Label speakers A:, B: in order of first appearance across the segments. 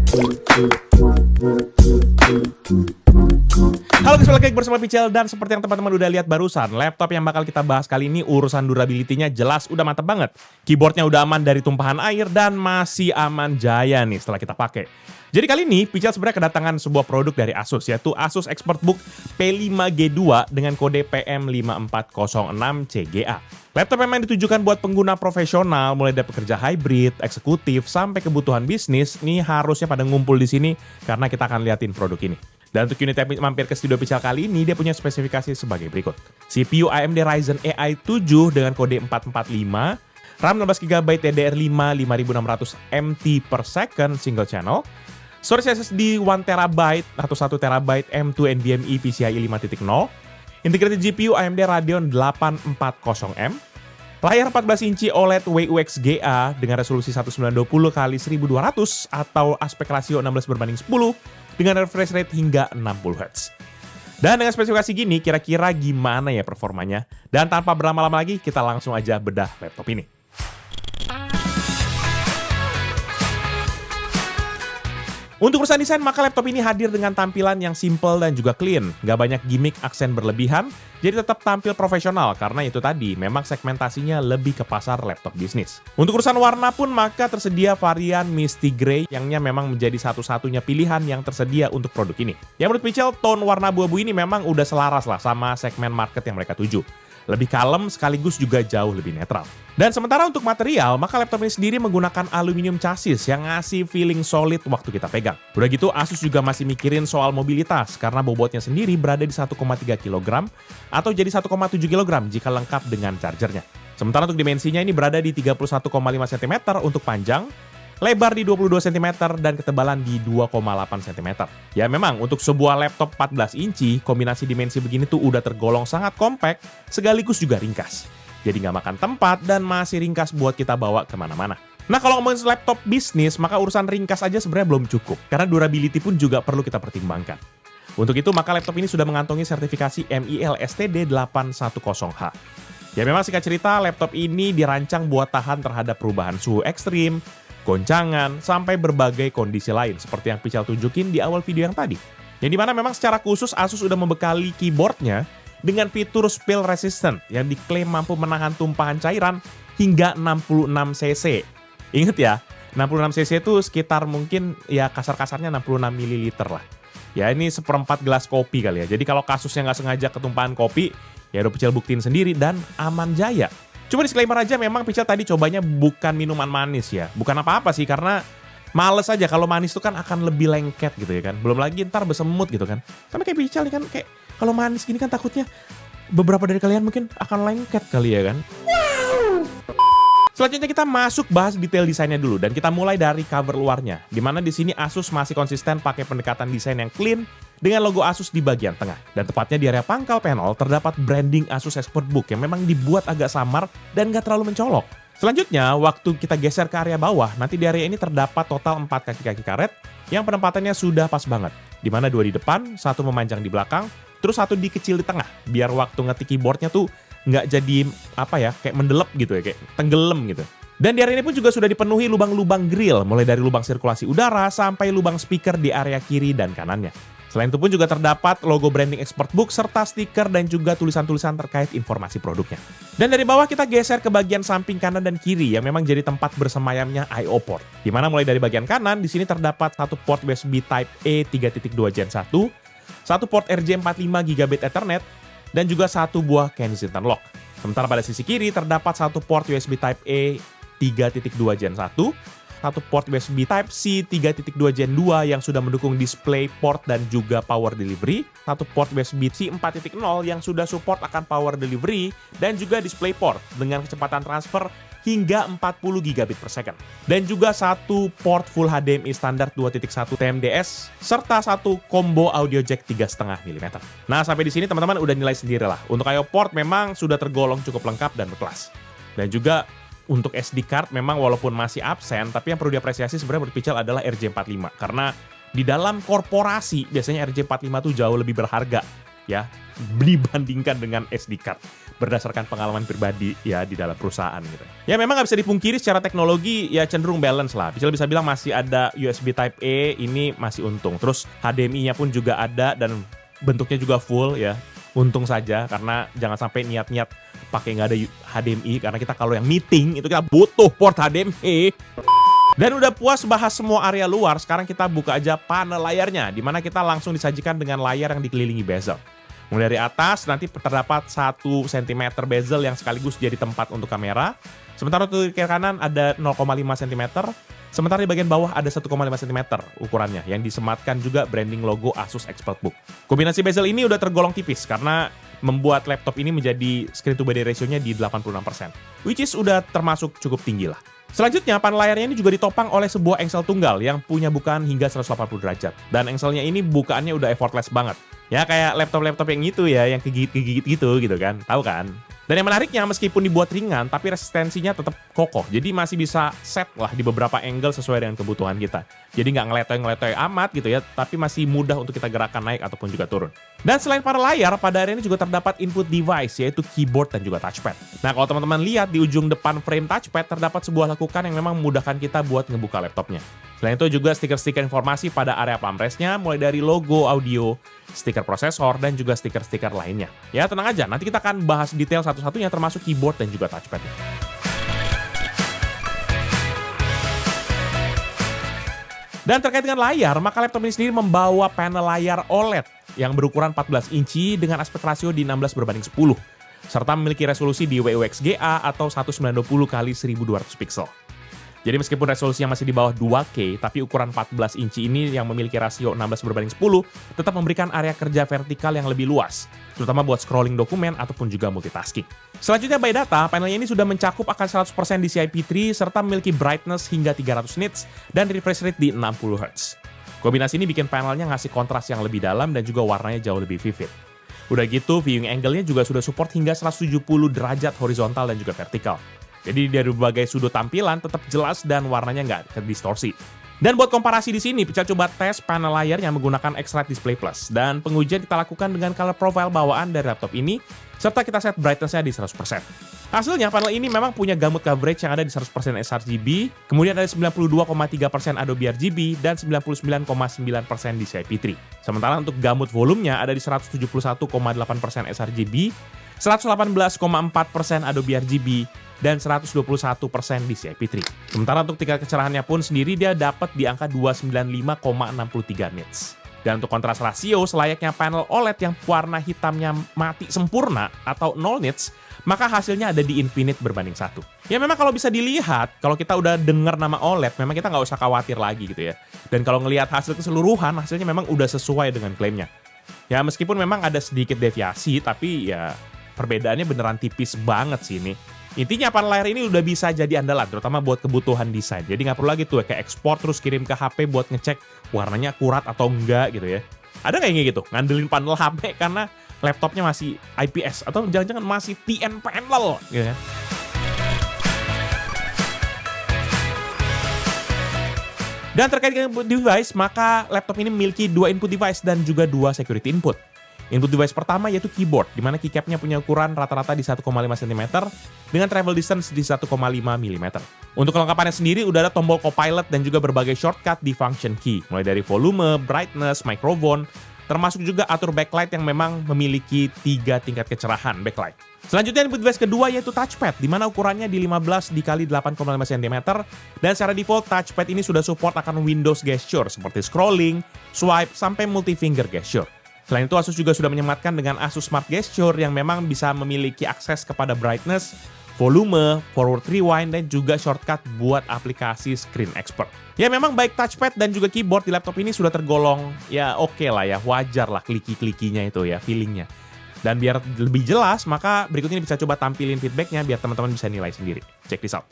A: Halo guys, balik lagi bersama Pichel, dan seperti yang teman-teman udah lihat barusan, laptop yang bakal kita bahas kali ini urusan durability-nya jelas udah mantap banget. Keyboardnya udah aman dari tumpahan air dan masih aman jaya nih setelah kita pakai. Jadi kali ini Pichel sebenarnya kedatangan sebuah produk dari Asus, yaitu Asus ExpertBook P5G2 dengan kode PM5406CGA. Laptop memang ditujukan buat pengguna profesional, mulai dari pekerja hybrid, eksekutif, sampai kebutuhan bisnis. Nih harusnya pada ngumpul di sini karena kita akan liatin produk ini. Dan untuk unit yang mampir ke studio Pichel kali ini, dia punya spesifikasi sebagai berikut. CPU AMD Ryzen AI 7 dengan kode 445, RAM 16GB DDR5 5600 MT per second single channel, storage SSD 1TB atau 1TB M2 NVMe PCIe 5.0, integrated GPU AMD Radeon 840M, layar 14 inci OLED WUXGA dengan resolusi 1920x1200 atau aspek rasio 16:10 dengan refresh rate hingga 60 Hz. Dan dengan spesifikasi gini, kira-kira gimana ya performanya? Dan tanpa berlama-lama lagi, kita langsung aja bedah laptop ini. Untuk urusan desain, maka laptop ini hadir dengan tampilan yang simple dan juga clean. Nggak banyak gimmick aksen berlebihan, jadi tetap tampil profesional karena itu tadi, memang segmentasinya lebih ke pasar laptop bisnis. Untuk urusan warna pun, maka tersedia varian Misty Grey yangnya memang menjadi satu-satunya pilihan yang tersedia untuk produk ini. Ya menurut Pichel, tone warna abu-abu ini memang udah selaras lah sama segmen market yang mereka tuju. Lebih kalem sekaligus juga jauh lebih netral. Dan sementara untuk material, maka laptop ini sendiri menggunakan aluminium chassis yang ngasih feeling solid waktu kita pegang. Udah gitu, Asus juga masih mikirin soal mobilitas karena bobotnya sendiri berada di 1,3 kg atau jadi 1,7 kg jika lengkap dengan chargernya. Sementara untuk dimensinya ini berada di 31,5 cm untuk panjang, lebar di 22 cm, dan ketebalan di 2,8 cm. Ya memang untuk sebuah laptop 14 inci, kombinasi dimensi begini tuh udah tergolong sangat compact, sekaligus juga ringkas. Jadi nggak makan tempat dan masih ringkas buat kita bawa kemana-mana. Nah kalau ngomongin laptop bisnis, maka urusan ringkas aja sebenarnya belum cukup, karena durability pun juga perlu kita pertimbangkan. Untuk itu, maka laptop ini sudah mengantongi sertifikasi MIL STD 810H. Ya memang singkat cerita, laptop ini dirancang buat tahan terhadap perubahan suhu ekstrim, goncangan, sampai berbagai kondisi lain seperti yang Pichel tunjukin di awal video yang tadi. Yang dimana memang secara khusus Asus sudah membekali keyboardnya dengan fitur spill resistant yang diklaim mampu menahan tumpahan cairan hingga 66 cc. Ingat ya, 66 cc itu sekitar mungkin ya kasar-kasarnya 66 ml lah. Ya ini seperempat gelas kopi kali ya. Jadi kalau kasusnya nggak sengaja ketumpahan kopi, ya udah Pichel buktiin sendiri dan aman jaya. Cuma disclaimer aja, memang Pichel tadi cobanya bukan minuman manis ya. Bukan apa-apa sih, karena males aja. Kalau manis tuh kan akan lebih lengket gitu ya kan. Belum lagi ntar bersemut gitu kan. Sama kayak Pichel nih kan, kayak kalau manis gini kan takutnya beberapa dari kalian mungkin akan lengket kali ya kan. Selanjutnya kita masuk bahas detail desainnya dulu, dan kita mulai dari cover luarnya. Dimana di sini Asus masih konsisten pakai pendekatan desain yang clean dengan logo Asus di bagian tengah. Dan tepatnya di area pangkal panel terdapat branding Asus ExpertBook yang memang dibuat agak samar dan gak terlalu mencolok. Selanjutnya, waktu kita geser ke area bawah, nanti di area ini terdapat total 4 kaki-kaki karet yang penempatannya sudah pas banget. Dimana 2 di depan, 1 memanjang di belakang, terus 1 dikecil di tengah. Biar waktu ngetik keyboardnya tuh nggak jadi apa ya, kayak mendelep gitu ya, kayak tenggelam gitu. Dan di area ini pun juga sudah dipenuhi lubang-lubang grill, mulai dari lubang sirkulasi udara sampai lubang speaker di area kiri dan kanannya. Selain itu pun juga terdapat logo branding ExpertBook serta stiker dan juga tulisan-tulisan terkait informasi produknya. Dan dari bawah kita geser ke bagian samping kanan dan kiri yang memang jadi tempat bersemayamnya I/O port. Dimana mulai dari bagian kanan di sini terdapat 1 port USB Type E 3.2 Gen 1, 1 port RJ45 GB Ethernet, dan juga 1 buah Kensington lock. Sementara pada sisi kiri terdapat 1 port USB Type E 3.2 Gen 1, 1 port USB Type C 3.2 Gen 2 yang sudah mendukung display port dan juga power delivery, 1 port USB C 4.0 yang sudah support akan power delivery dan juga display port dengan kecepatan transfer hingga 40 gigabit per second. Dan juga 1 port Full HDMI standar 2.1 TMDS serta 1 combo audio jack 3,5 mm. Nah, sampai di sini teman-teman udah nilai sendiri lah. Untuk I/O port memang sudah tergolong cukup lengkap dan berkelas. Dan juga untuk SD card memang walaupun masih absen, tapi yang perlu diapresiasi sebenarnya menurut Pichel adalah RJ45. Karena di dalam korporasi biasanya RJ45 tuh jauh lebih berharga ya dibandingkan dengan SD card. berdasarkan pengalaman pribadi ya di dalam perusahaan gitu. Ya memang nggak bisa dipungkiri secara teknologi ya cenderung balance lah. Bisa bilang masih ada USB Type A, ini masih untung. Terus HDMI-nya pun juga ada dan bentuknya juga full ya. Untung saja karena jangan sampai niat-niat pakai nggak ada HDMI karena kita kalau yang meeting itu kita butuh port HDMI. Dan udah puas bahas semua area luar, sekarang kita buka aja panel layarnya, di mana kita langsung disajikan dengan layar yang dikelilingi bezel. Mulai dari atas, nanti terdapat 1 cm bezel yang sekaligus jadi tempat untuk kamera. Sementara untuk kiri kanan ada 0,5 cm, sementara di bagian bawah ada 1,5 cm ukurannya, yang disematkan juga branding logo Asus ExpertBook. Kombinasi bezel ini udah tergolong tipis, karena membuat laptop ini menjadi screen to body ratio-nya di 86%, which is udah termasuk cukup tinggi lah. Selanjutnya, panel layarnya ini juga ditopang oleh sebuah engsel tunggal yang punya bukaan hingga 180 derajat. Dan engselnya ini bukaannya udah effortless banget. Ya kayak laptop-laptop yang itu ya, yang kegigit-kegigit gitu kan. Tahu kan? Dan yang menariknya, meskipun dibuat ringan, tapi resistensinya tetap kokoh. Jadi masih bisa set lah di beberapa angle sesuai dengan kebutuhan kita. Jadi nggak ngeletoy-ngeletoy amat gitu ya, tapi masih mudah untuk kita gerakan naik ataupun juga turun. Dan selain panel layar, pada area ini juga terdapat input device, yaitu keyboard dan juga touchpad. Nah, kalau teman-teman lihat di ujung depan frame touchpad, terdapat sebuah lekukan yang memang memudahkan kita buat ngebuka laptopnya. Selain itu juga stiker-stiker informasi pada area pamresnya, mulai dari logo audio, stiker prosesor, dan juga stiker-stiker lainnya. Ya tenang aja, nanti kita akan bahas detail satu-satunya termasuk keyboard dan juga touchpad. Dan terkait dengan layar, maka laptop ini sendiri membawa panel layar OLED yang berukuran 14 inci dengan aspek rasio di 16:10, serta memiliki resolusi di WUXGA atau 1920x1200 pixel. Jadi meskipun resolusinya masih di bawah 2K, tapi ukuran 14 inci ini yang memiliki rasio 16:10 tetap memberikan area kerja vertikal yang lebih luas, terutama buat scrolling dokumen ataupun juga multitasking. Selanjutnya by data, panelnya ini sudah mencakup akan 100% DCI-P3 serta memiliki brightness hingga 300 nits dan refresh rate di 60 Hz. Kombinasi ini bikin panelnya ngasih kontras yang lebih dalam dan juga warnanya jauh lebih vivid. Udah gitu, viewing angle-nya juga sudah support hingga 170 derajat horizontal dan juga vertikal. Jadi dari berbagai sudut tampilan tetap jelas dan warnanya nggak kedistorsi. Dan buat komparasi di sini, kita coba tes panel layar yang menggunakan X-Rite Display Plus. Dan pengujian kita lakukan dengan color profile bawaan dari laptop ini, serta kita set brightness-nya di 100%. Hasilnya, panel ini memang punya gamut coverage yang ada di 100% sRGB, kemudian ada 92,3% Adobe RGB, dan 99,9% DCI-P3. Sementara untuk gamut volumenya ada di 171,8% sRGB, 118,4% Adobe RGB, dan 121% DCI-P3. Sementara untuk tingkat kecerahannya pun sendiri dia dapat di angka 295,63 nits. Dan untuk kontras rasio selayaknya panel OLED yang warna hitamnya mati sempurna atau 0 nits, maka hasilnya ada di infinite berbanding 1. Ya memang kalau bisa dilihat, kalau kita udah dengar nama OLED, memang kita nggak usah khawatir lagi gitu ya. Dan kalau ngelihat hasil keseluruhan, hasilnya memang udah sesuai dengan klaimnya. Ya meskipun memang ada sedikit deviasi, tapi ya perbedaannya beneran tipis banget sih ini. Intinya panel layar ini udah bisa jadi andalan, terutama buat kebutuhan desain. Jadi nggak perlu lagi tuh kayak ekspor terus kirim ke HP buat ngecek warnanya akurat atau enggak gitu ya. Ada nggak yang kayak gitu? Ngandelin panel HP karena laptopnya masih IPS atau jangan-jangan masih TN panel gitu ya. Dan terkait dengan device, maka laptop ini memiliki 2 input device dan juga 2 security input. Input device pertama yaitu keyboard, di mana keycapnya punya ukuran rata-rata di 1,5 cm dengan travel distance di 1,5 mm. Untuk kelengkapannya sendiri udah ada tombol copilot dan juga berbagai shortcut di function key, mulai dari volume, brightness, microphone, termasuk juga atur backlight yang memang memiliki 3 tingkat kecerahan backlight. Selanjutnya input device kedua yaitu touchpad, di mana ukurannya di 15 x 8,5 cm, dan secara default touchpad ini sudah support akan Windows gesture seperti scrolling, swipe, sampai multi-finger gesture. Selain itu, Asus juga sudah menyematkan dengan Asus Smart Gesture yang memang bisa memiliki akses kepada brightness, volume, forward rewind, dan juga shortcut buat aplikasi Screen Expert. Ya memang baik touchpad dan juga keyboard di laptop ini sudah tergolong ya oke lah ya, wajar lah kliki-klikinya itu ya, feelingnya. Dan biar lebih jelas, maka berikut ini bisa coba tampilin feedbacknya biar teman-teman bisa nilai sendiri. Check this out.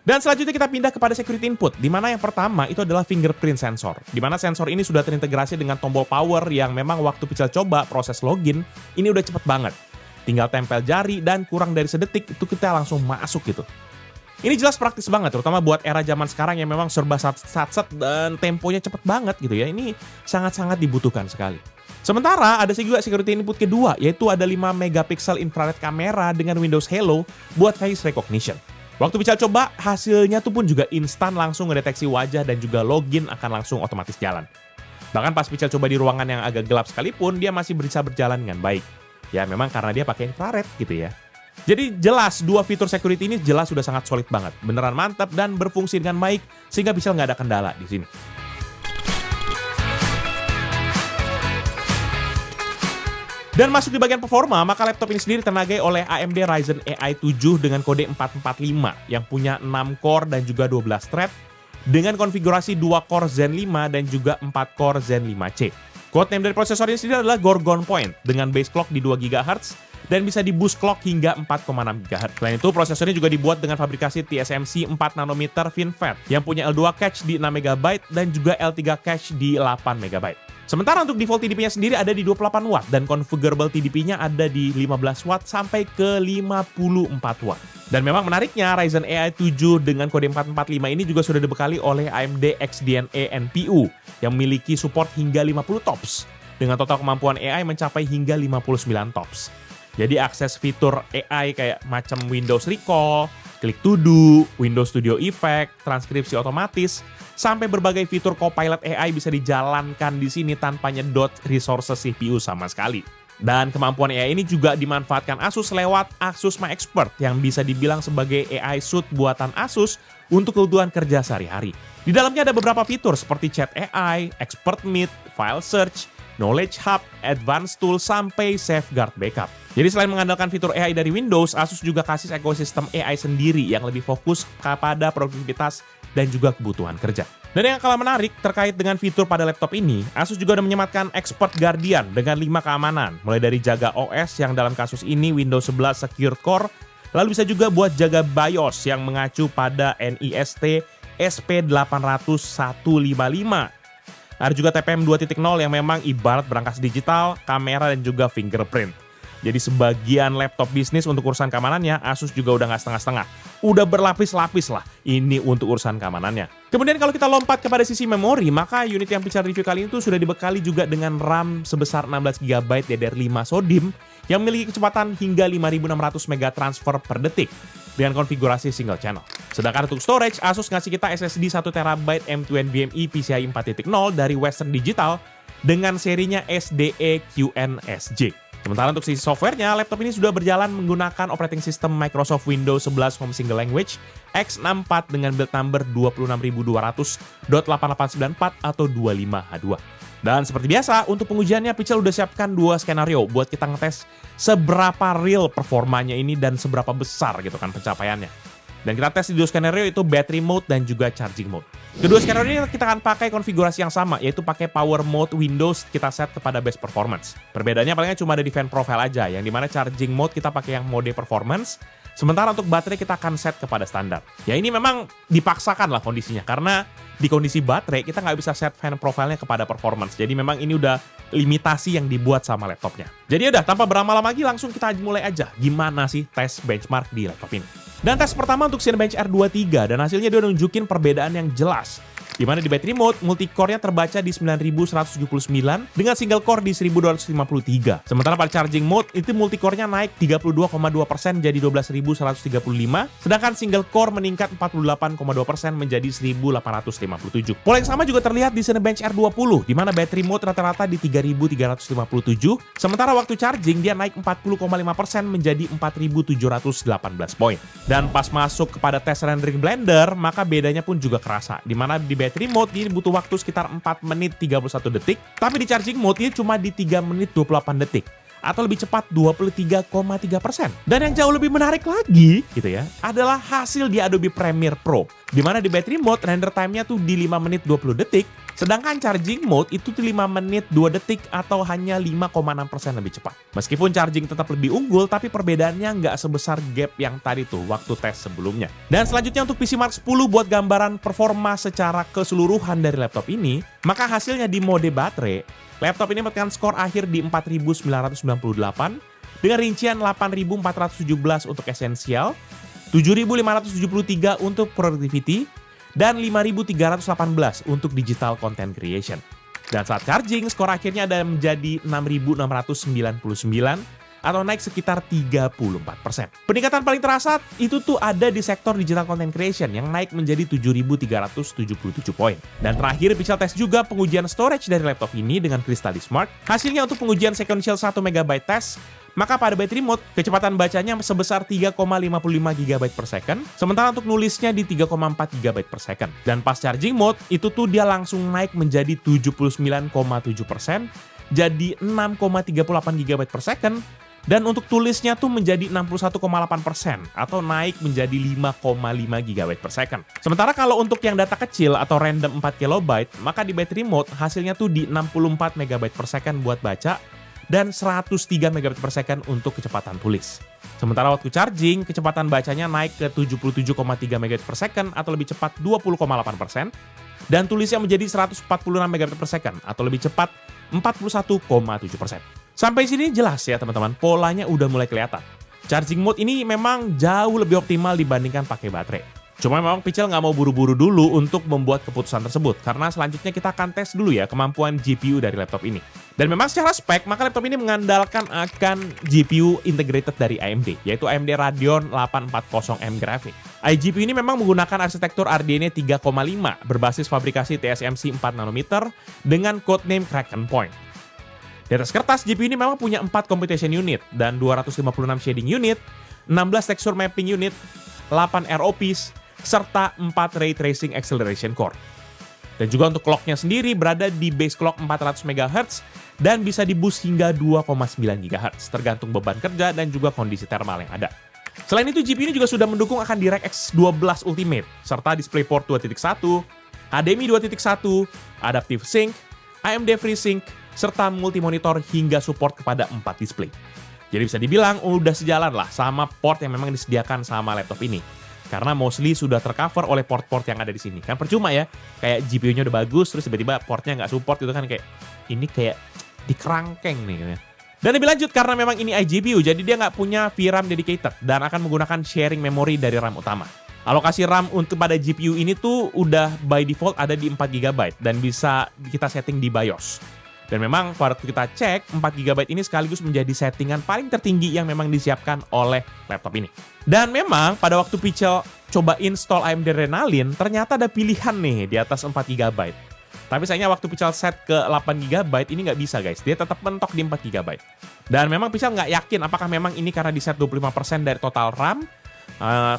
A: Dan selanjutnya kita pindah kepada security input, di mana yang pertama itu adalah fingerprint sensor. Di mana sensor ini sudah terintegrasi dengan tombol power yang memang waktu Pichel coba proses login, ini udah cepet banget. Tinggal tempel jari dan kurang dari sedetik itu kita langsung masuk gitu. Ini jelas praktis banget, terutama buat era zaman sekarang yang memang serba sat-sat dan temponya cepet banget gitu ya. Ini sangat-sangat dibutuhkan sekali. Sementara ada juga security input kedua, yaitu ada 5 megapiksel infrared kamera dengan Windows Hello buat face recognition. Waktu Pichel coba, hasilnya tuh pun juga instan langsung ngedeteksi wajah dan juga login akan langsung otomatis jalan. Bahkan pas Pichel coba di ruangan yang agak gelap sekalipun, dia masih bisa berjalan dengan baik. Ya memang karena dia pakai infrared gitu ya. Jadi jelas, dua fitur security ini jelas sudah sangat solid banget. Beneran mantap dan berfungsi dengan baik, sehingga Pichel nggak ada kendala di sini. Dan masuk di bagian performa, maka laptop ini sendiri tenagai oleh AMD Ryzen AI 7 dengan kode 445 yang punya 6 core dan juga 12 thread dengan konfigurasi 2 core Zen 5 dan juga 4 core Zen 5C. Codename dari prosesor ini sendiri adalah Gorgon Point dengan base clock di 2 GHz dan bisa di boost clock hingga 4,6 GHz. Selain itu, prosesornya juga dibuat dengan fabrikasi TSMC 4 nanometer FinFET yang punya L2 cache di 6 MB dan juga L3 cache di 8 MB. Sementara untuk default TDP-nya sendiri ada di 28 Watt dan configurable TDP-nya ada di 15 Watt sampai ke 54 Watt. Dan memang menariknya Ryzen AI 7 dengan kode 445 ini juga sudah dibekali oleh AMD XDNA NPU yang memiliki support hingga 50 TOPS dengan total kemampuan AI mencapai hingga 59 TOPS. Jadi akses fitur AI kayak macam Windows Recall, Click to Do, Windows Studio Effect, transkripsi otomatis, sampai berbagai fitur Copilot AI bisa dijalankan di sini tanpa nyedot resources CPU sama sekali. Dan kemampuan AI ini juga dimanfaatkan Asus lewat Asus My Expert yang bisa dibilang sebagai AI suite buatan Asus untuk kebutuhan kerja sehari-hari. Di dalamnya ada beberapa fitur seperti Chat AI, Expert Meet, File Search, Knowledge Hub, Advanced Tool, sampai Safeguard Backup. Jadi selain mengandalkan fitur AI dari Windows, Asus juga kasih ekosistem AI sendiri yang lebih fokus kepada produktivitas dan juga kebutuhan kerja. Dan yang kalah menarik terkait dengan fitur pada laptop ini, Asus juga udah menyematkan Expert Guardian dengan 5 keamanan, mulai dari jaga OS yang dalam kasus ini Windows 11 Secure Core, lalu bisa juga buat jaga BIOS yang mengacu pada NIST SP80155. Ada juga TPM 2.0 yang memang ibarat berangkas digital, kamera, dan juga fingerprint. Jadi sebagian laptop bisnis untuk urusan keamanannya, Asus juga udah nggak setengah-setengah. Udah berlapis-lapis lah ini untuk urusan keamanannya. Kemudian kalau kita lompat kepada sisi memori, maka unit yang Pichel review kali ini tuh sudah dibekali juga dengan RAM sebesar 16 GB DDR5 SODIMM yang memiliki kecepatan hingga 5600 MB transfer per detik dengan konfigurasi single channel. Sedangkan untuk storage, Asus ngasih kita SSD 1 TB M2 NVMe PCIe 4.0 dari Western Digital dengan serinya SDE QNSJ. Sementara untuk sisi softwarenya, laptop ini sudah berjalan menggunakan operating system Microsoft Windows 11 Home Single Language x64 dengan build number 26200.8894 atau 25H2. Dan seperti biasa, untuk pengujiannya Pichel udah siapkan 2 skenario buat kita ngetes seberapa real performanya ini dan seberapa besar gitu kan pencapaiannya. Dan kita tes di 2 skenario itu battery mode dan juga charging mode. Kedua skenario ini kita akan pakai konfigurasi yang sama, yaitu pakai power mode Windows kita set kepada best performance. Perbedaannya palingnya cuma ada di fan profile aja, yang dimana charging mode kita pakai yang mode performance, sementara untuk baterai kita akan set kepada standar. Ya ini memang dipaksakan lah kondisinya, karena di kondisi baterai kita nggak bisa set fan profile-nya kepada performance. Jadi memang ini udah limitasi yang dibuat sama laptopnya. Jadi udah, tanpa berlama-lama lagi langsung kita mulai aja gimana sih tes benchmark di laptop ini. Dan tes pertama untuk Cinebench R23 dan hasilnya dia nunjukin perbedaan yang jelas. Di mana di battery mode, multi-core-nya terbaca di 9179 dengan single core di 1253. Sementara pada charging mode, itu multi-core-nya naik 32,2% jadi 12135, sedangkan single core meningkat 48,2% menjadi 1857. Pola yang sama juga terlihat di Cinebench R20, di mana battery mode rata-rata di 3357, sementara waktu charging dia naik 40,5% menjadi 4718 poin. Dan pas masuk kepada tes rendering Blender, maka bedanya pun juga kerasa, di mana di battery mode ini butuh waktu sekitar 4 menit 31 detik, tapi di charging mode ini cuma di 3 menit 28 detik, atau lebih cepat 23,3%. Dan yang jauh lebih menarik lagi, gitu ya, adalah hasil di Adobe Premiere Pro, di mana di battery mode render time-nya tuh di 5 menit 20 detik, Sedangkan charging mode itu tuh 5 menit 2 detik atau hanya 5,6% lebih cepat. Meskipun charging tetap lebih unggul, tapi perbedaannya nggak sebesar gap yang tadi tuh waktu tes sebelumnya. Dan selanjutnya untuk PC Mark 10 buat gambaran performa secara keseluruhan dari laptop ini, maka hasilnya di mode baterai, laptop ini mendapatkan skor akhir di 4998 dengan rincian 8417 untuk esensial, 7573 untuk productivity, dan 5.318 untuk digital content creation. Dan saat charging, skor akhirnya ada menjadi 6.699 atau naik sekitar 34%. Peningkatan paling terasa itu tuh ada di sektor digital content creation yang naik menjadi 7.377 poin. Dan terakhir, Pichel tes juga pengujian storage dari laptop ini dengan Crystal Smart. Hasilnya untuk pengujian sequential 1 MB test, maka pada battery mode, kecepatan bacanya sebesar 3,55 GB per second, sementara untuk nulisnya di 3,4 GB per second. Dan pas charging mode, itu tuh dia langsung naik menjadi 79,7%, jadi 6,38 GB per second, dan untuk tulisnya tuh menjadi 61,8% atau naik menjadi 5,5 GB per second. Sementara kalau untuk yang data kecil atau random 4 KB, maka di battery mode hasilnya tuh di 64 MB per second buat baca, dan 103 MB per second untuk kecepatan tulis. Sementara waktu charging, kecepatan bacanya naik ke 77,3 MB per second atau lebih cepat 20,8%, dan tulisnya menjadi 146 MB per second atau lebih cepat 41,7%. Sampai sini jelas ya teman-teman, polanya udah mulai kelihatan. Charging mode ini memang jauh lebih optimal dibandingkan pakai baterai. Cuma memang Pichel nggak mau buru-buru dulu untuk membuat keputusan tersebut, karena selanjutnya kita akan tes dulu ya kemampuan GPU dari laptop ini. Dan memang secara spek, maka laptop ini mengandalkan akan GPU integrated dari AMD, yaitu AMD Radeon 840M Graphic. iGPU ini memang menggunakan arsitektur RDNA 3,5 berbasis fabrikasi TSMC 4 nanometer dengan codename Kraken Point. Di atas kertas, GPU ini memang punya 4 computation unit dan 256 shading unit, 16 texture mapping unit, 8 ROPs, serta 4 Ray Tracing Acceleration Core. Dan juga untuk clocknya sendiri berada di base clock 400 MHz dan bisa di-boost hingga 2,9 GHz, tergantung beban kerja dan juga kondisi thermal yang ada. Selain itu, GPU ini juga sudah mendukung akan DirectX 12 Ultimate, serta DisplayPort 2.1, HDMI 2.1, Adaptive Sync, AMD FreeSync, serta multi-monitor hingga support kepada 4 display. Jadi bisa dibilang udah sejalan lah sama port yang memang disediakan sama laptop ini. Karena mostly sudah tercover oleh port-port yang ada di sini. Kan percuma ya, kayak GPU-nya udah bagus, terus tiba-tiba portnya nggak support gitu kan, kayak ini kayak dikerangkeng nih. Gitu. Dan lebih lanjut, karena memang ini iGPU, jadi dia nggak punya VRAM dedicated dan akan menggunakan sharing memori dari RAM utama. Alokasi RAM untuk pada GPU ini tuh udah by default ada di 4 GB dan bisa kita setting di BIOS. Dan memang pada waktu kita cek, 4 GB ini sekaligus menjadi settingan paling tertinggi yang memang disiapkan oleh laptop ini. Dan memang pada waktu Pichel coba install AMD Renalin, ternyata ada pilihan nih di atas 4 GB. Tapi sayangnya waktu Pichel set ke 8 GB ini nggak bisa guys, dia tetap mentok di 4 GB. Dan memang Pichel nggak yakin apakah memang ini karena di set 25% dari total RAM,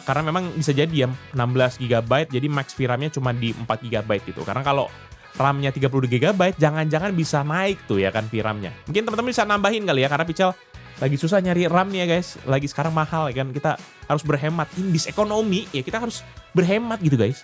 A: karena memang bisa jadi ya 16 GB, jadi max VRAM-nya cuma di 4 GB gitu. Karena kalau RAM-nya 32 GB, jangan-jangan bisa naik tuh ya kan VRAM-nya. Mungkin teman-teman bisa nambahin kali ya, karena Pichel lagi susah nyari RAM nih ya guys. Lagi sekarang mahal ya kan, kita harus berhemat. In this economy, ya kita harus berhemat gitu guys.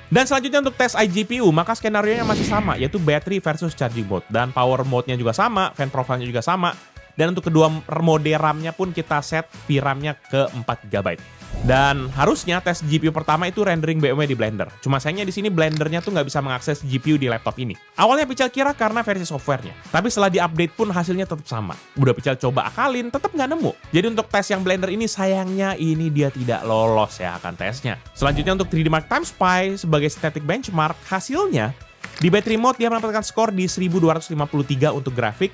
A: Dan selanjutnya untuk tes iGPU, maka skenario-nya masih sama, yaitu battery versus charging mode. Dan power mode-nya juga sama, fan profile-nya juga sama. Dan untuk kedua mode RAM-nya pun kita set VRAM-nya ke 4 GB. Dan harusnya tes GPU pertama itu rendering BMW di Blender. Cuma sayangnya di sini Blendernya tuh nggak bisa mengakses GPU di laptop ini. Awalnya Pichel kira karena versi softwarenya, tapi setelah diupdate pun hasilnya tetap sama. Udah Pichel coba akalin, tetap nggak nemu. Jadi untuk tes yang Blender ini sayangnya ini dia tidak lolos ya akan tesnya. Selanjutnya untuk 3D Mark Time Spy sebagai static benchmark, hasilnya di battery mode dia mendapatkan skor di 1253 untuk grafik,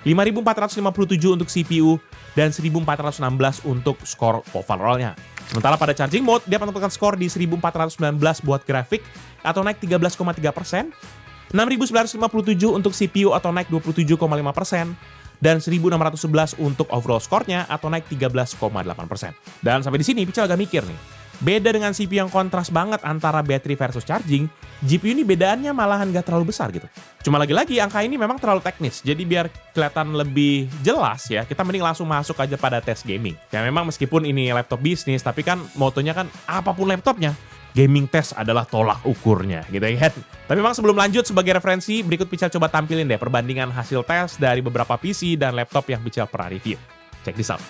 A: 5457 untuk CPU, dan 1416 untuk skor overall-nya. Sementara pada charging mode, dia mendapatkan skor di 1419 buat grafik atau naik 13,3%, 6957 untuk CPU atau naik 27,5%, dan 1611 untuk overall skornya atau naik 13,8%. Dan sampai di sini Pichel agak mikir nih. Beda dengan CPU yang kontras banget antara battery versus charging, GPU ini bedaannya malahan gak terlalu besar gitu. Cuma lagi-lagi angka ini memang terlalu teknis, jadi biar kelihatan lebih jelas ya, kita mending langsung masuk aja pada tes gaming. Ya memang meskipun ini laptop bisnis, tapi kan motonya kan apapun laptopnya, gaming test adalah tolak ukurnya gitu ya kan. Tapi memang sebelum lanjut, sebagai referensi, berikut Pichel coba tampilin deh perbandingan hasil tes dari beberapa PC dan laptop yang Pichel pernah review. Check this out.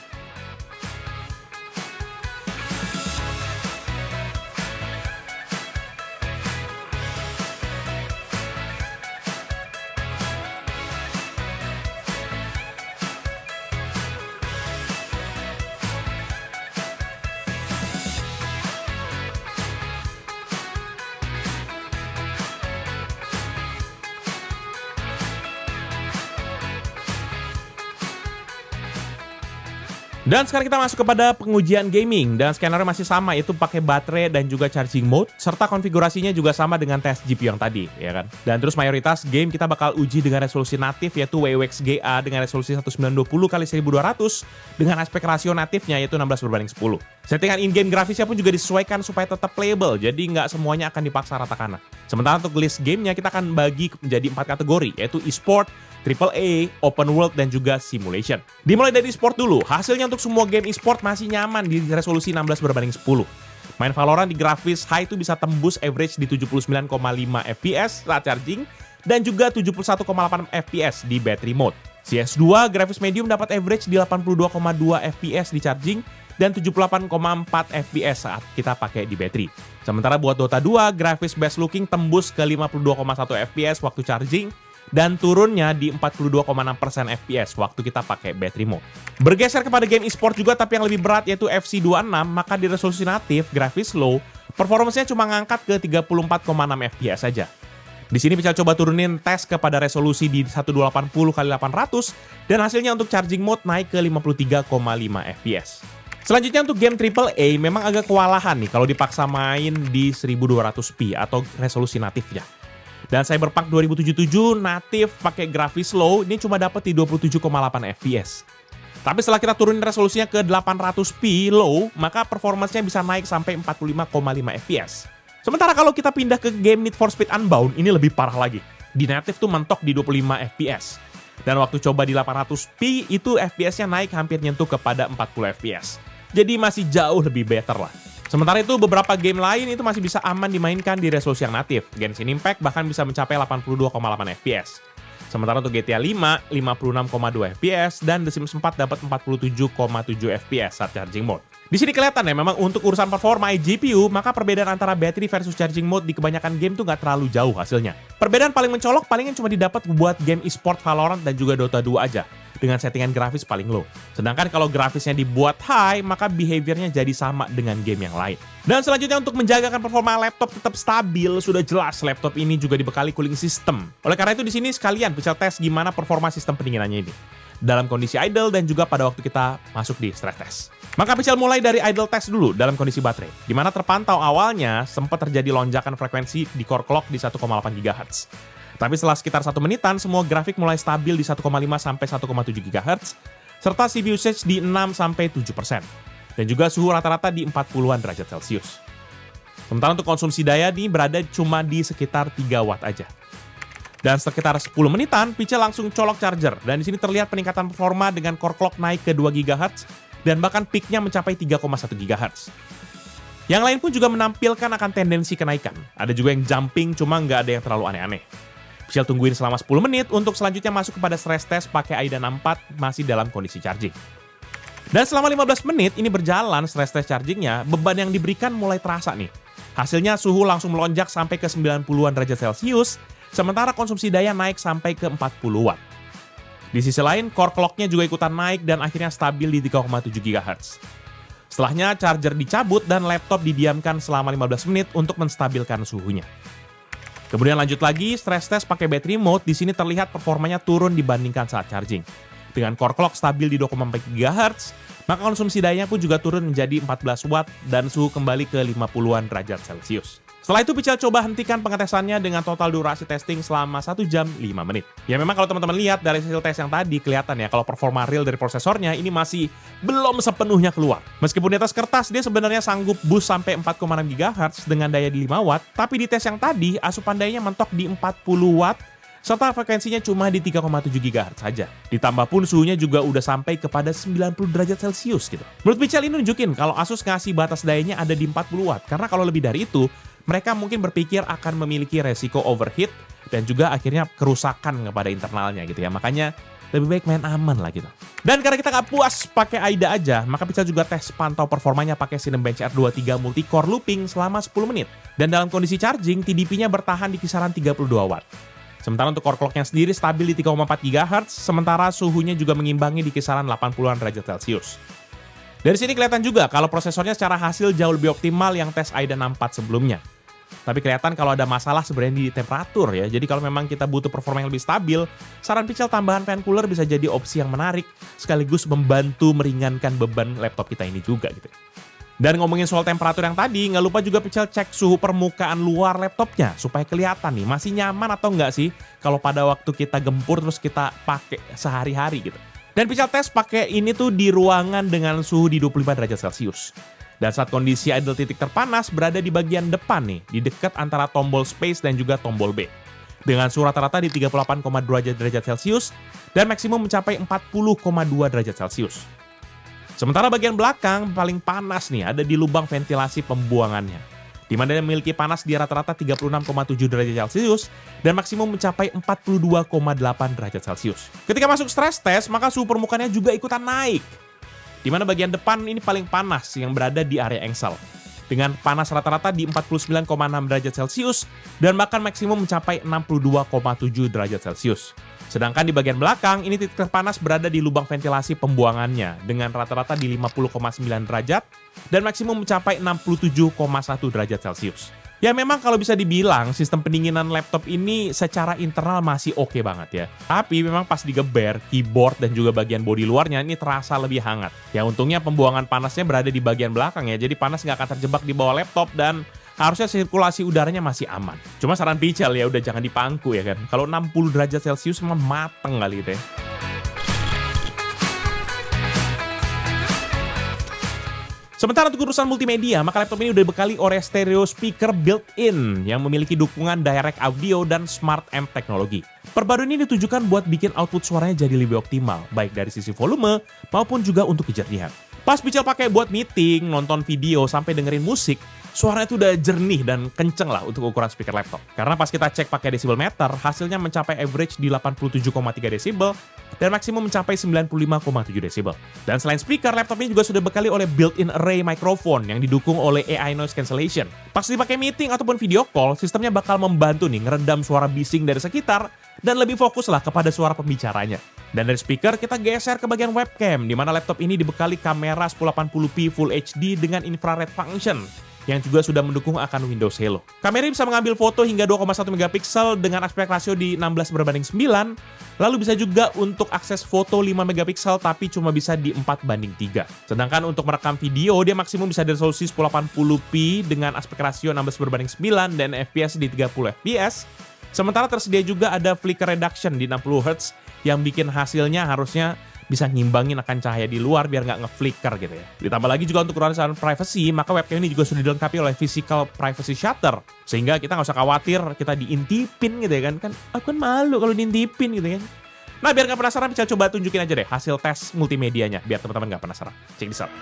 A: Dan sekarang kita masuk kepada pengujian gaming, dan skenario masih sama, yaitu pakai baterai dan juga charging mode, serta konfigurasinya juga sama dengan tes GPU yang tadi, ya kan. Dan terus mayoritas game kita bakal uji dengan resolusi natif, yaitu WWXGA dengan resolusi 1920x1200 dengan aspek rasio natifnya yaitu 16:10. Settingan in-game grafisnya pun juga disesuaikan supaya tetap playable, jadi nggak semuanya akan dipaksa rata kanan. Sementara untuk list gamenya kita akan bagi menjadi 4 kategori, yaitu e-sport, AAA, open world, dan juga simulation. Dimulai dari e-sport dulu, hasilnya untuk semua game e-sport masih nyaman di resolusi 16:10. Main Valorant di grafis high itu bisa tembus average di 79,5 FPS saat charging, dan juga 71,8 FPS di battery mode. CS2 grafis medium dapat average di 82,2 FPS di charging, dan 78,4 FPS saat kita pakai di battery. Sementara buat Dota 2, grafis best looking tembus ke 52,1 FPS waktu charging, dan turunnya di 42,6% FPS waktu kita pakai battery mode. Bergeser kepada game e-sport juga tapi yang lebih berat, yaitu FC26, maka di resolusi natif, grafis low, performanya cuma ngangkat ke 34,6 FPS saja. Di sini bisa coba turunin tes kepada resolusi di 1280x800, dan hasilnya untuk charging mode naik ke 53,5 FPS. Selanjutnya untuk game AAA memang agak kewalahan nih kalau dipaksa main di 1200p atau resolusi natifnya. Dan Cyberpunk 2077 natif pakai grafis low ini cuma dapat di 27,8 FPS. Tapi setelah kita turunin resolusinya ke 800p low, maka performanya bisa naik sampai 45,5 FPS. Sementara kalau kita pindah ke game Need for Speed Unbound, ini lebih parah lagi. Di natif tuh mentok di 25 FPS. Dan waktu coba di 800p, itu FPS-nya naik hampir nyentuh kepada 40 FPS. Jadi masih jauh lebih better lah. Sementara itu beberapa game lain itu masih bisa aman dimainkan di resolusi yang natif. Genshin Impact bahkan bisa mencapai 82,8 FPS. Sementara untuk GTA 5, 56,2 FPS, dan The Sims 4 dapat 47,7 FPS saat charging mode. Di sini kelihatan ya, memang untuk urusan performa GPU, maka perbedaan antara battery versus charging mode di kebanyakan game tuh nggak terlalu jauh hasilnya. Perbedaan paling mencolok palingan cuma didapat buat game e-sport Valorant dan juga Dota 2 aja, dengan settingan grafis paling low. Sedangkan kalau grafisnya dibuat high, maka behaviornya jadi sama dengan game yang lain. Dan selanjutnya untuk menjagakan performa laptop tetap stabil, sudah jelas laptop ini juga dibekali cooling system. Oleh karena itu di sini sekalian bisa tes gimana performa sistem pendinginannya ini dalam kondisi idle dan juga pada waktu kita masuk di stress test. Maka Pichel mulai dari idle test dulu dalam kondisi baterai, di mana terpantau awalnya sempat terjadi lonjakan frekuensi di core clock di 1,8 GHz. Tapi setelah sekitar 1 menitan, semua grafik mulai stabil di 1,5 sampai 1,7 GHz, serta CPU usage di 6-7%, dan juga suhu rata-rata di 40-an derajat Celcius. Sementara untuk konsumsi daya ini berada cuma di sekitar 3 watt aja. Dan sekitar 10 menitan, Pichel langsung colok charger, dan di sini terlihat peningkatan performa dengan core clock naik ke 2 GHz, dan bahkan peaknya mencapai 3,1 GHz. Yang lain pun juga menampilkan akan tendensi kenaikan. Ada juga yang jumping, cuma nggak ada yang terlalu aneh-aneh. Pichel tungguin selama 10 menit untuk selanjutnya masuk kepada stress test pakai AIDA 64 masih dalam kondisi charging. Dan selama 15 menit ini berjalan stress test chargingnya, beban yang diberikan mulai terasa nih. Hasilnya suhu langsung melonjak sampai ke 90-an derajat Celcius, sementara konsumsi daya naik sampai ke 40 watt. Di sisi lain, core clock-nya juga ikutan naik dan akhirnya stabil di 3,7 GHz. Setelahnya, charger dicabut dan laptop didiamkan selama 15 menit untuk menstabilkan suhunya. Kemudian lanjut lagi, stress test pakai battery mode, di sini terlihat performanya turun dibandingkan saat charging. Dengan core clock stabil di 2,4 GHz, maka konsumsi dayanya pun juga turun menjadi 14 watt dan suhu kembali ke 50-an derajat Celcius. Setelah itu Pichel coba hentikan pengetesannya dengan total durasi testing selama 1 jam 5 menit. Ya memang kalau teman-teman lihat dari hasil tes yang tadi kelihatan ya kalau performa real dari prosesornya ini masih belum sepenuhnya keluar. Meskipun di atas kertas dia sebenarnya sanggup boost sampai 4,6 GHz dengan daya di 5 watt, tapi di tes yang tadi asupan dayanya mentok di 40 watt serta frekuensinya cuma di 3,7 GHz saja. Ditambah pun suhunya juga udah sampai kepada 90 derajat Celcius gitu. Menurut Pichel ini nunjukin kalau Asus ngasih batas dayanya ada di 40 watt, karena kalau lebih dari itu, mereka mungkin berpikir akan memiliki resiko overheat dan juga akhirnya kerusakan kepada internalnya gitu ya. Makanya lebih baik main aman lah gitu. Dan karena kita nggak puas pakai AIDA aja, maka Pichel juga tes pantau performanya pakai Cinebench R23 multi-core looping selama 10 menit. Dan dalam kondisi charging, TDP-nya bertahan di kisaran 32 watt. Sementara untuk core clock-nya sendiri stabil di 3,4 GHz, sementara suhunya juga mengimbangi di kisaran 80-an derajat Celcius. Dari sini kelihatan juga kalau prosesornya secara hasil jauh lebih optimal yang tes AIDA 64 sebelumnya. Tapi kelihatan kalau ada masalah sebenarnya di temperatur ya. Jadi kalau memang kita butuh performa yang lebih stabil, saran Pichel tambahan fan cooler bisa jadi opsi yang menarik, sekaligus membantu meringankan beban laptop kita ini juga gitu. Dan ngomongin soal temperatur yang tadi, nggak lupa juga Pichel cek suhu permukaan luar laptopnya supaya kelihatan nih masih nyaman atau enggak sih kalau pada waktu kita gempur terus kita pakai sehari-hari gitu. Dan Pichel tes pakai ini tuh di ruangan dengan suhu di 25 derajat Celcius. Dan saat kondisi idle titik terpanas berada di bagian depan nih, di dekat antara tombol space dan juga tombol B. Dengan suhu rata-rata di 38,2 derajat Celcius dan maksimum mencapai 40,2 derajat Celcius. Sementara bagian belakang paling panas nih ada di lubang ventilasi pembuangannya, di mana dia memiliki panas di rata-rata 36,7 derajat Celcius dan maksimum mencapai 42,8 derajat Celcius. Ketika masuk stress test, maka suhu permukaannya juga ikutan naik, di mana bagian depan ini paling panas yang berada di area engsel, dengan panas rata-rata di 49,6 derajat Celcius dan bahkan maksimum mencapai 62,7 derajat Celcius. Sedangkan di bagian belakang, ini titik terpanas berada di lubang ventilasi pembuangannya dengan rata-rata di 50,9 derajat dan maksimum mencapai 67,1 derajat Celcius. Ya memang kalau bisa dibilang sistem pendinginan laptop ini secara internal masih oke banget ya. Tapi memang pas digeber, keyboard dan juga bagian bodi luarnya ini terasa lebih hangat. Ya untungnya pembuangan panasnya berada di bagian belakang ya, jadi panas nggak akan terjebak di bawah laptop dan harusnya sirkulasi udaranya masih aman. Cuma saran Pichel ya udah jangan dipangku ya kan. Kalau 60 derajat Celcius mah mateng kali gitu ya. Sementara untuk urusan multimedia, maka laptop ini udah dibekali oleh stereo speaker built-in yang memiliki dukungan direct audio dan smart amp teknologi. Perbaruan ini ditujukan buat bikin output suaranya jadi lebih optimal, baik dari sisi volume maupun juga untuk kejernihan. Pas Pichel pakai buat meeting, nonton video, sampai dengerin musik, suaranya itu udah jernih dan kenceng lah untuk ukuran speaker laptop. Karena pas kita cek pakai decibel meter, hasilnya mencapai average di 87,3 desibel dan maksimum mencapai 95,7 desibel. Dan selain speaker, laptop ini juga sudah dibekali oleh built-in array microphone yang didukung oleh AI noise cancellation. Pas dipakai meeting ataupun video call, sistemnya bakal membantu nih ngeredam suara bising dari sekitar dan lebih fokus lah kepada suara pembicaranya. Dan dari speaker kita geser ke bagian webcam, di mana laptop ini dibekali kamera 1080p Full HD dengan infrared function yang juga sudah mendukung akan Windows Hello. Kamera bisa mengambil foto hingga 2,1 megapiksel dengan aspek rasio di 16:9, lalu bisa juga untuk akses foto 5 megapiksel tapi cuma bisa di 4:3. Sedangkan untuk merekam video dia maksimum bisa di resolusi 1080p dengan aspek rasio 16:9 dan FPS di 30 fps. Sementara tersedia juga ada flicker reduction di 60 Hz yang bikin hasilnya harusnya bisa ngimbangin akan cahaya di luar biar nggak nge-flicker gitu ya. Ditambah lagi juga untuk urusan privacy, maka webcam ini juga sudah dilengkapi oleh physical privacy shutter. Sehingga kita nggak usah khawatir kita diintipin gitu ya kan. Aku kan malu kalau diintipin gitu kan. Nah biar nggak penasaran, bisa coba tunjukin aja deh hasil tes multimedianya biar teman-teman nggak penasaran. Check this out.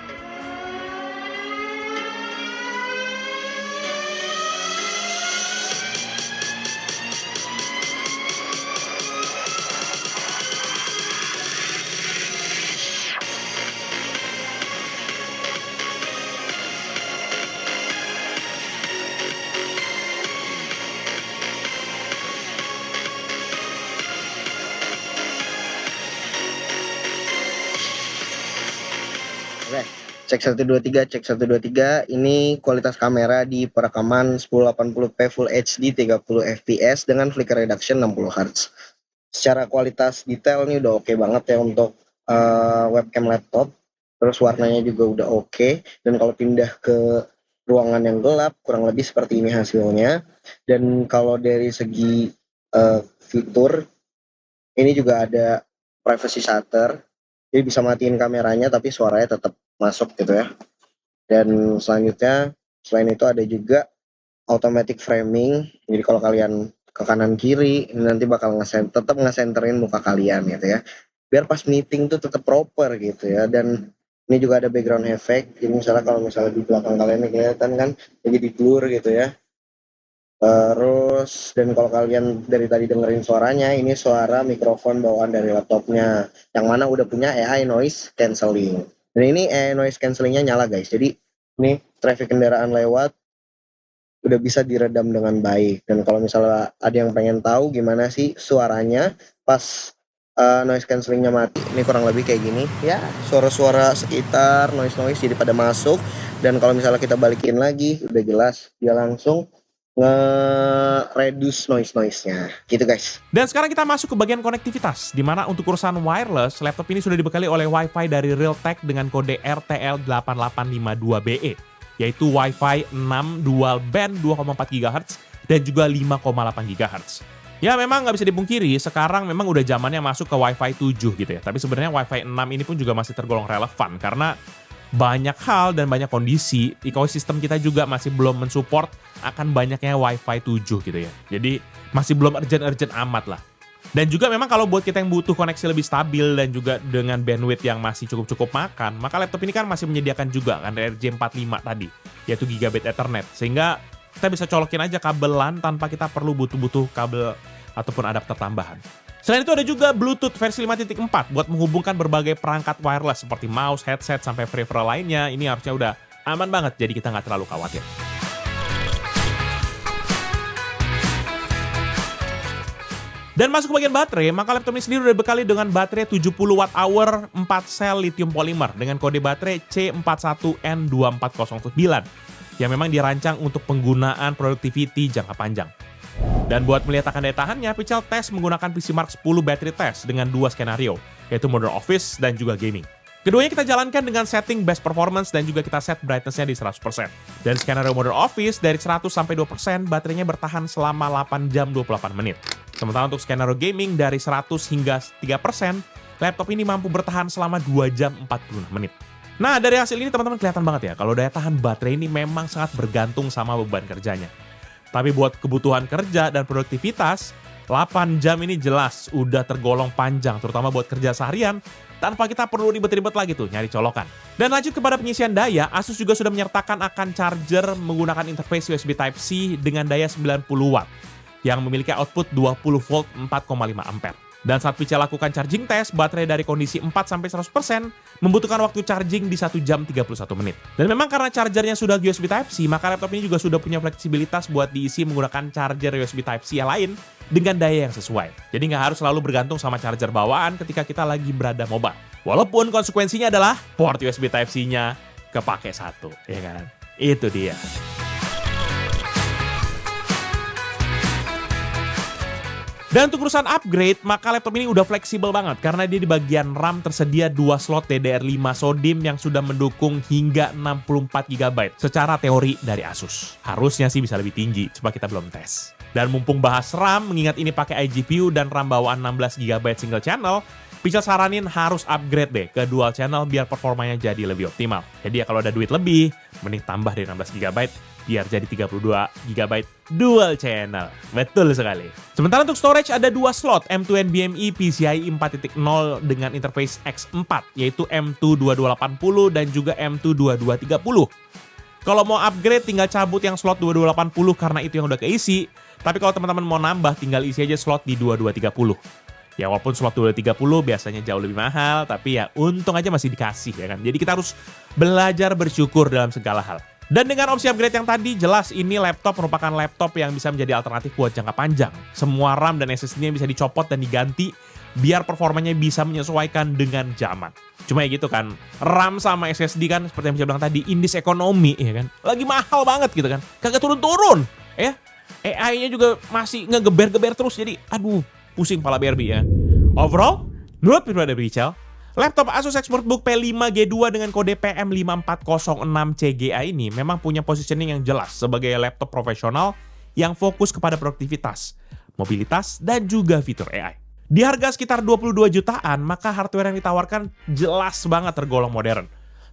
B: Oke, cek 123, cek 123. Ini kualitas kamera di perekaman 1080p Full HD 30 fps dengan flicker reduction 60 Hz. Secara kualitas detail ini udah oke banget ya untuk webcam laptop. Terus warnanya juga udah oke. Dan kalau pindah ke ruangan yang gelap, kurang lebih seperti ini hasilnya. Dan kalau dari segi fitur, ini juga ada privacy shutter. Jadi bisa matiin kameranya tapi suaranya tetap masuk gitu ya. Dan selanjutnya selain itu ada juga automatic framing. Jadi kalau kalian ke kanan kiri, ini nanti bakal tetap ngesenterin muka kalian gitu ya. Biar pas meeting tuh tetap proper gitu ya. Dan ini juga ada background effect. Jadi misalnya kalau misalnya di belakang kalian nih kelihatan kan jadi blur gitu ya. Terus dan kalau kalian dari tadi dengerin suaranya, ini suara mikrofon bawaan dari laptopnya yang mana udah punya AI noise cancelling. Dan ini AI noise cancellingnya nyala guys. Jadi ini traffic kendaraan lewat udah bisa diredam dengan baik. Dan kalau misalnya ada yang pengen tahu gimana sih suaranya pas noise cancellingnya mati, ini kurang lebih kayak gini ya, suara-suara sekitar noise jadi pada masuk. Dan kalau misalnya kita balikin lagi udah jelas dia langsung nge-reduce noise-nya gitu guys.
A: Dan sekarang kita masuk ke bagian konektivitas, di mana untuk urusan wireless, laptop ini sudah dibekali oleh Wi-Fi dari Realtek dengan kode RTL8852BE, yaitu Wi-Fi 6 dual band 2,4 GHz dan juga 5,8 GHz. Ya memang nggak bisa dipungkiri, sekarang memang udah zamannya masuk ke Wi-Fi 7 gitu ya. Tapi sebenarnya Wi-Fi 6 ini pun juga masih tergolong relevan, karena banyak hal dan banyak kondisi, ekosistem kita juga masih belum mensupport akan banyaknya Wi-Fi 7 gitu ya. Jadi masih belum urgent-urgent amat lah. Dan juga memang kalau buat kita yang butuh koneksi lebih stabil dan juga dengan bandwidth yang masih cukup-cukup makan, maka laptop ini kan masih menyediakan juga kan RJ45 tadi, yaitu Gigabit Ethernet. Sehingga kita bisa colokin aja kabel LAN tanpa kita perlu butuh kabel ataupun adapter tambahan. Selain itu ada juga Bluetooth versi 5.4 buat menghubungkan berbagai perangkat wireless seperti mouse, headset, sampai peripheral lainnya. Ini harusnya udah aman banget, jadi kita nggak terlalu khawatir. Dan masuk ke bagian baterai, maka laptop ini sendiri udah dibekali dengan baterai 70 Wh 4 sel lithium polymer dengan kode baterai C41N2409 yang memang dirancang untuk penggunaan productivity jangka panjang. Dan buat melihat akan daya tahannya, Pichel tes menggunakan PCMark 10 battery test dengan dua skenario, yaitu Modern Office dan juga Gaming. Keduanya kita jalankan dengan setting best performance dan juga kita set brightness-nya di 100%. Dan skenario Modern Office dari 100 sampai 2%, baterainya bertahan selama 8 jam 28 menit. Sementara untuk skenario Gaming dari 100 hingga 3%, laptop ini mampu bertahan selama 2 jam 46 menit. Nah, dari hasil ini teman-teman kelihatan banget ya, kalau daya tahan baterai ini memang sangat bergantung sama beban kerjanya. Tapi buat kebutuhan kerja dan produktivitas, 8 jam ini jelas udah tergolong panjang, terutama buat kerja seharian, tanpa kita perlu ribet-ribet lagi tuh nyari colokan. Dan lanjut kepada pengisian daya, Asus juga sudah menyertakan akan charger menggunakan interface USB Type-C dengan daya 90 Watt, yang memiliki output 20 volt 4,5 ampere. Dan saat Pichel lakukan charging test, baterai dari kondisi 4-100% membutuhkan waktu charging di 1 jam 31 menit. Dan memang karena chargernya sudah USB Type-C, maka laptop ini juga sudah punya fleksibilitas buat diisi menggunakan charger USB Type-C yang lain dengan daya yang sesuai. Jadi nggak harus selalu bergantung sama charger bawaan ketika kita lagi berada mobile. Walaupun konsekuensinya adalah port USB Type-C-nya kepake satu, ya kan? Itu dia. Dan untuk urusan upgrade, maka laptop ini udah fleksibel banget karena dia di bagian RAM tersedia 2 slot DDR5 SODIMM yang sudah mendukung hingga 64 GB secara teori dari Asus. Harusnya sih bisa lebih tinggi, cuma kita belum tes. Dan mumpung bahas RAM, mengingat ini pakai iGPU dan RAM bawaan 16 GB single channel, Pichel saranin harus upgrade deh ke dual channel biar performanya jadi lebih optimal. Jadi ya kalau ada duit lebih, mending tambah dari 16 GB biar jadi 32 GB dual channel. Betul sekali. Sementara untuk storage ada 2 slot M2 NVMe PCIe 4.0 dengan interface X4 yaitu M2 2280 dan juga M2 2230. Kalau mau upgrade tinggal cabut yang slot 2280 karena itu yang udah keisi. Tapi kalau teman-teman mau nambah tinggal isi aja slot di 2230. Ya walaupun slot 2230 biasanya jauh lebih mahal, tapi ya untung aja masih dikasih ya kan. Jadi kita harus belajar bersyukur dalam segala hal. Dan dengan opsi upgrade yang tadi, jelas ini laptop merupakan laptop yang bisa menjadi alternatif buat jangka panjang. Semua RAM dan SSD-nya bisa dicopot dan diganti biar performanya bisa menyesuaikan dengan zaman. Cuma ya gitu kan, RAM sama SSD kan seperti yang saya bilang tadi, indis ekonomi ya kan. Lagi mahal banget gitu kan, kagak turun-turun ya. AI-nya juga masih ngegeber-geber terus, jadi aduh pusing pala BRB ya. Overall, menurut pribadi Pichel, laptop Asus ExpertBook P5G2 dengan kode PM5406CGA ini memang punya positioning yang jelas sebagai laptop profesional yang fokus kepada produktivitas, mobilitas, dan juga fitur AI. Di harga sekitar 22 jutaan, maka hardware yang ditawarkan jelas banget tergolong modern.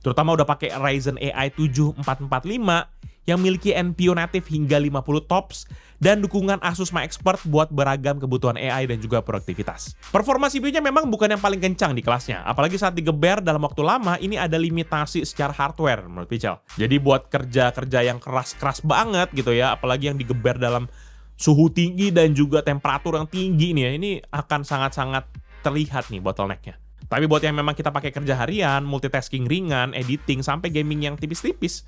A: Terutama udah pakai Ryzen AI 7 445 yang memiliki NPU native hingga 50 TOPS dan dukungan Asus MyExpert buat beragam kebutuhan AI dan juga produktivitas. Performa CPU-nya memang bukan yang paling kencang di kelasnya, apalagi saat digeber dalam waktu lama, ini ada limitasi secara hardware menurut Pichel. Jadi buat kerja-kerja yang keras-keras banget gitu ya, apalagi yang digeber dalam suhu tinggi dan juga temperatur yang tinggi nih ya, ini akan sangat-sangat terlihat nih bottleneck-nya. Tapi buat yang memang kita pakai kerja harian, multitasking ringan, editing, sampai gaming yang tipis-tipis,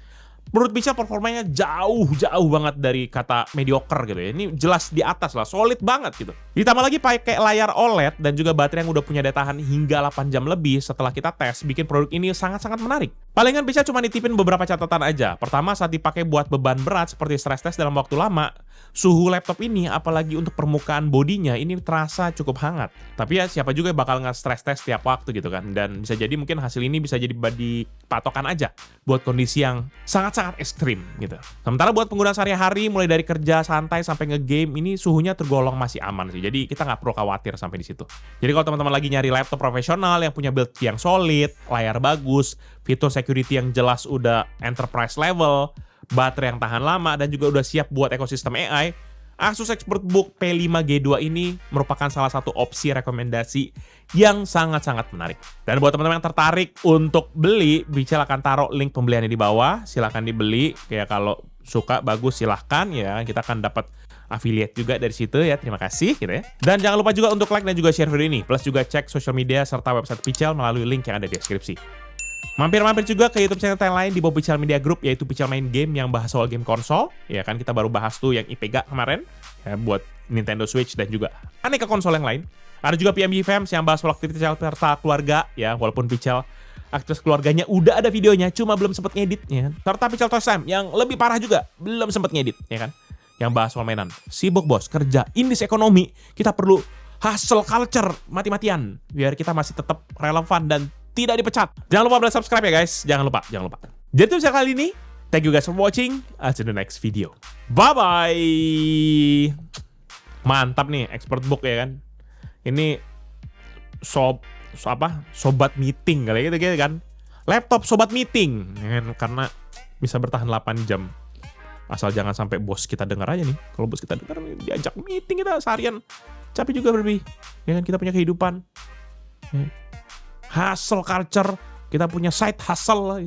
A: menurut Pichel performanya jauh banget dari kata mediocre gitu ya. Ini jelas di atas lah, solid banget gitu. Ditambah lagi pakai layar OLED dan juga baterai yang udah punya daya tahan hingga 8 jam lebih setelah kita tes, bikin produk ini sangat-sangat menarik. Palingan Pichel cuma nitipin beberapa catatan aja. Pertama, saat dipakai buat beban berat seperti stress test dalam waktu lama, suhu laptop ini, apalagi untuk permukaan bodinya, ini terasa cukup hangat. Tapi ya siapa juga yang bakal nge-stress test tiap waktu gitu kan. Dan bisa jadi mungkin hasil ini bisa jadi patokan aja buat kondisi yang sangat-sangat ekstrim gitu. Sementara buat penggunaan sehari-hari, mulai dari kerja santai sampai nge-game, ini suhunya tergolong masih aman sih. Jadi kita nggak perlu khawatir sampai di situ. Jadi kalau teman-teman lagi nyari laptop profesional yang punya build yang solid, layar bagus, fitur security yang jelas udah enterprise level, baterai yang tahan lama, dan juga udah siap buat ekosistem AI, Asus ExpertBook P5G2 ini merupakan salah satu opsi rekomendasi yang sangat-sangat menarik. Dan buat teman-teman yang tertarik untuk beli, Pichel akan taruh link pembeliannya di bawah. Silahkan dibeli, kayak kalau suka bagus silahkan ya, kita akan dapat affiliate juga dari situ ya, terima kasih gitu ya. Dan jangan lupa juga untuk like dan juga share video ini, plus juga cek social media serta website Pichel melalui link yang ada di deskripsi. Mampir-mampir juga ke YouTube channel yang lain di bawah Pichel Media Group, yaitu Pichel Main Game yang bahas soal game konsol. Ya kan, kita baru bahas tuh yang IPEGA kemarin, ya, buat Nintendo Switch dan juga aneka konsol yang lain. Ada juga PMG Fams yang bahas soal aktivitas serta keluarga, ya, walaupun Pichel aktivitas keluarganya udah ada videonya, cuma belum sempet ngedit, ya kan. Serta Pichel Toys Time yang lebih parah juga, belum sempet ngedit, ya kan. Yang bahas soal mainan. Sibuk bos, kerja, indis ekonomi, kita perlu hustle culture mati-matian, biar kita masih tetap relevan dan tidak dipecat. Jangan lupa subscribe ya guys. Jangan lupa. Jadi itu bisa kali ini. Thank you guys for watching. I'll see you in the next video. Bye-bye. Mantap nih ExpertBook ya kan. Ini sobat meeting kali gitu kan. Laptop sobat meeting ya kan? Karena bisa bertahan 8 jam. Asal jangan sampai bos kita dengar aja nih. Kalau bos kita dengar diajak meeting kita seharian, capek juga berlebih. Ya kan, kita punya kehidupan. Ya. Hustle culture, kita punya side hustle lah.